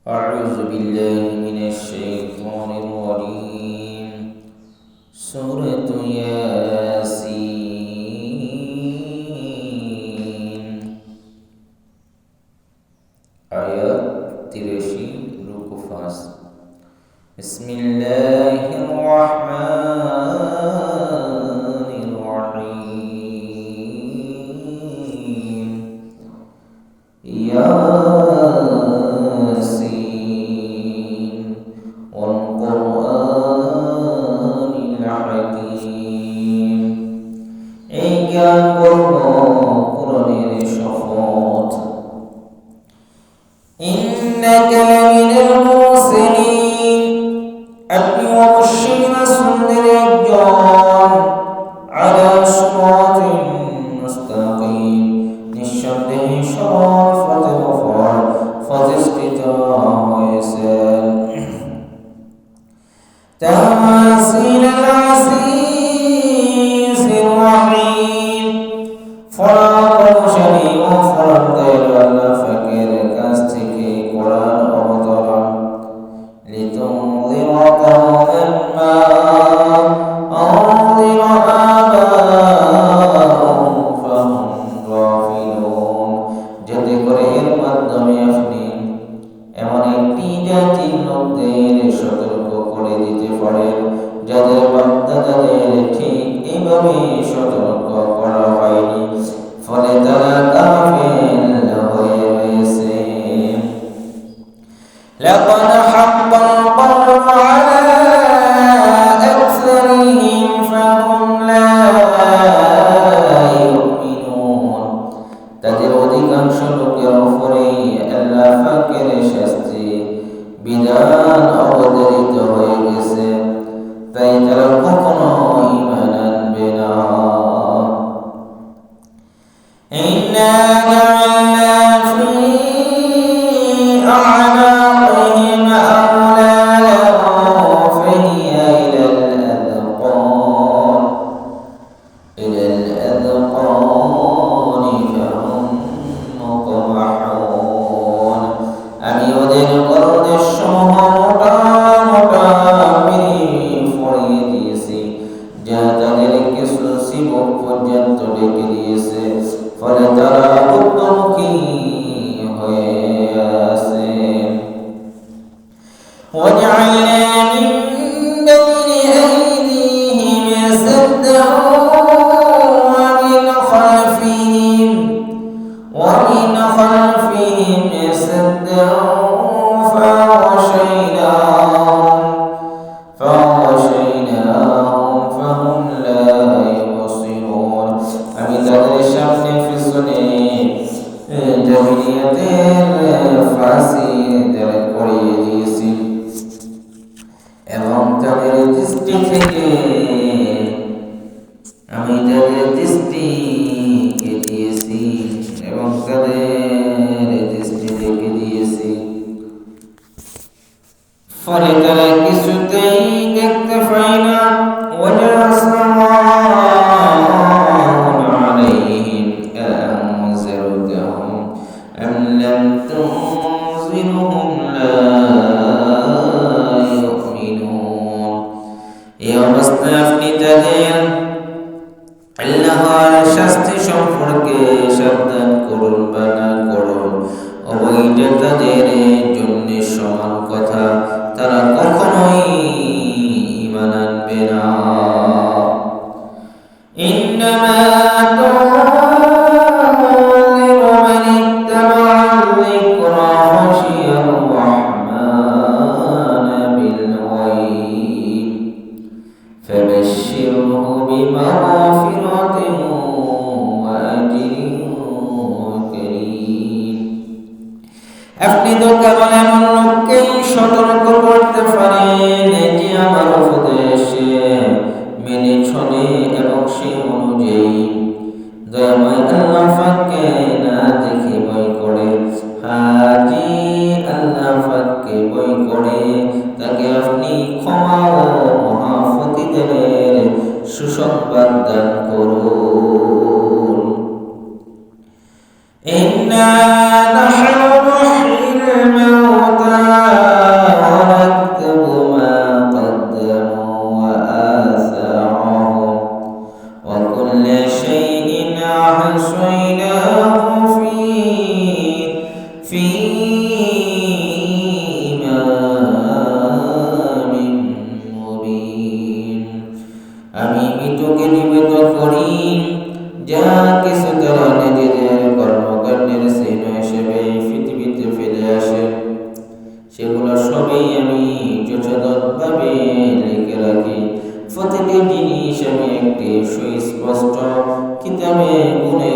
أعوذ بالله من الشيطان الرجيم سورة ياسين آيات 83 ركو فاس بسم الله الرحمن الرحيم ياسين والقرآن الحكيم এই জ্ঞান বর্ণ কোরআনের শপথ ইন্নাকা লামিনাল মুরসালিন আপনি অবশ্যই রাসূলদের একজন আলা সিরাতিন মুস্তাকিম নিঃসন্দেহে সরল পথের উপর প্রতিষ্ঠিত হয়েছেন তানজিলাল আজিজির রহিম ফরাক্রমশালী ও ফরম দয়ালু আল্লাহ পাকের কাছ থেকে কোরআন অবতরণ লিতুনযিরা কওমান মা আনযিরা আবাহুম ফাহুম গাফিলুন যাতে করে এর মাধ্যমে আপনি এমন একটি জাতির লোকদের সতর্ক করে দিতে পারেন যাদের বাপ-দাদাদের ঠিক এইভাবে সতর্ক করা হয়নি ফলে তারা কাফের হয়ে রয়েছে লাকাদ হাক্কাল কওলু আলা আকসারিহিম ফাহুম লা ইউমিনুন তাদের অধিকাংশ লোকের উপরে আল্লাহ পাকের শাস্তি বিধান অবতীর্ণ হয়ে গেছে তাই তারা কখনো ঈমান আনবে না ইন্না জাআলনা ফি আ'নাকিহিম আগলাlan ফাহিয়া ইলাল আযকান ফাহুম মুকমাহুন আমি ওদের গর্দের সমূহ মোটা মোটা পরিয়ে দিয়েছি যা তাদেরকে চিবুক পর্যন্ত ঢেকে দিয়েছে ফলে তারা উদ্যমুখী হয়ে আছে وجعلنا من بين أيديهم سدا ومن خلفهم سدا فغشيناهم فهم لا يبصرون আমি তাদের সামনে পিছনে জাহিলিয়াতের ফাঁসি দাঁড় করিয়ে দিয়েছি এবং তাদের দৃষ্টি থেকে আমি তাদের দৃষ্টিকে দিয়েছি এবং তাদের দৃষ্টি রেখে দিয়েছি ফলে তারা কিছুতেই দেখতে পায় না ওয়াজা সালামুন আলাইহিম আনযিরতাহুম আম লাম তুনযিরহুম লা ইউমিনুন এই অবস্থায় আপনি তাদের আল্লাহর শাস্তি সম্পর্কে সাবধান করুন বা না করুন অবৈধ তাদের জন্য সমান কথা তারা কখনোই ঈমান আনবে না ইন্নামা তুনযিরু মান ইত্তাবা'আ যিকরা খাশিয়া আর-রাহমানা বিল গায়ব ফাবাশশিরহু বিমাগফিরাতিন ওয়া আজরিন কারীম আপনি তো কেবল এমন লোককেই সতর্ক করতে পারেন যে আমার উপদেশ মেনে চলে এবং সে অনুযায়ী দয়াময় আল্লাহ পাককে না দেখে ভয় করে হাজি আল্লাহ পাককে ভয় করে তাকে আপনি ক্ষমা ও মহাফতিদের সুসংবাদ দান করুন إنا نحن نحيي الموتى কষ্ট, কিন্তু আমি গুনে